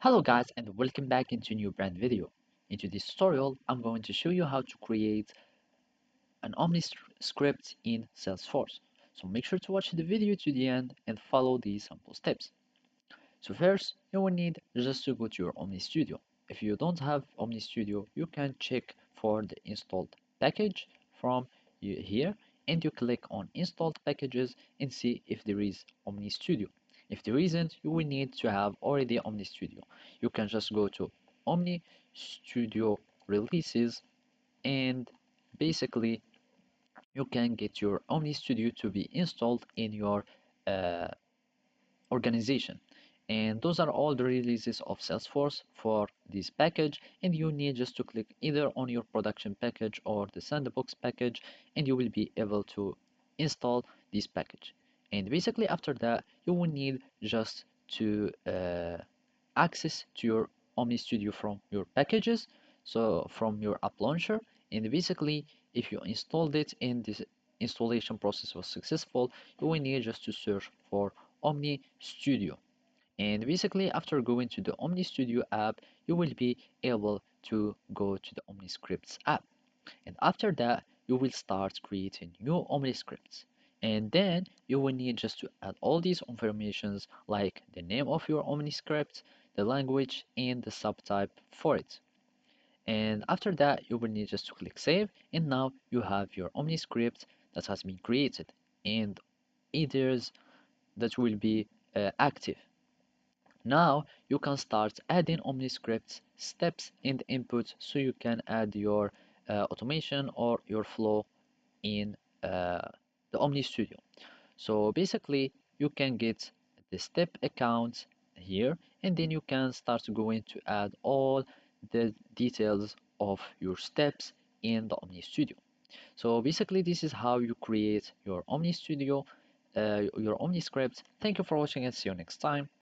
Hello guys and welcome back into a new brand video. Into this tutorial, I'm going to show you how to create an Omniscript in Salesforce. So make sure to watch the video to the end and follow these simple steps. So first, you will need just to go to your OmniStudio. If you don't have OmniStudio, you can check for the installed package from here and you click on installed packages and see if there is OmniStudio. If there isn't, you will need to have already OmniStudio. You can just go to OmniStudio releases and basically you can get your OmniStudio to be installed in your uh, organization. And those are all the releases of Salesforce for this package. And you need just to click either on your production package or the sandbox package, and you will be able to install this package. And basically, after that, you will need just to access to your Omni Studio from your packages, so from your app launcher. And basically, if you installed it and this installation process was successful, you will need just to search for Omni Studio. And basically, after going to the Omni Studio app, you will be able to go to the Omniscripts app. And after that, you will start creating new Omniscripts. And then you will need just to add all these informations like the name of your Omniscript, the language, and the subtype for it. And after that, you will need just to click save. And now you have your Omniscript that has been created. And others that will be active. Now you can start adding OmniScript steps in the input so you can add your automation or your flow in the Omni Studio. So basically you can get the step account here and then you can start going to add all the details of your steps in the Omni Studio. So basically this is how you create your Omni Studio, your Omni script. Thank you for watching and see you next time.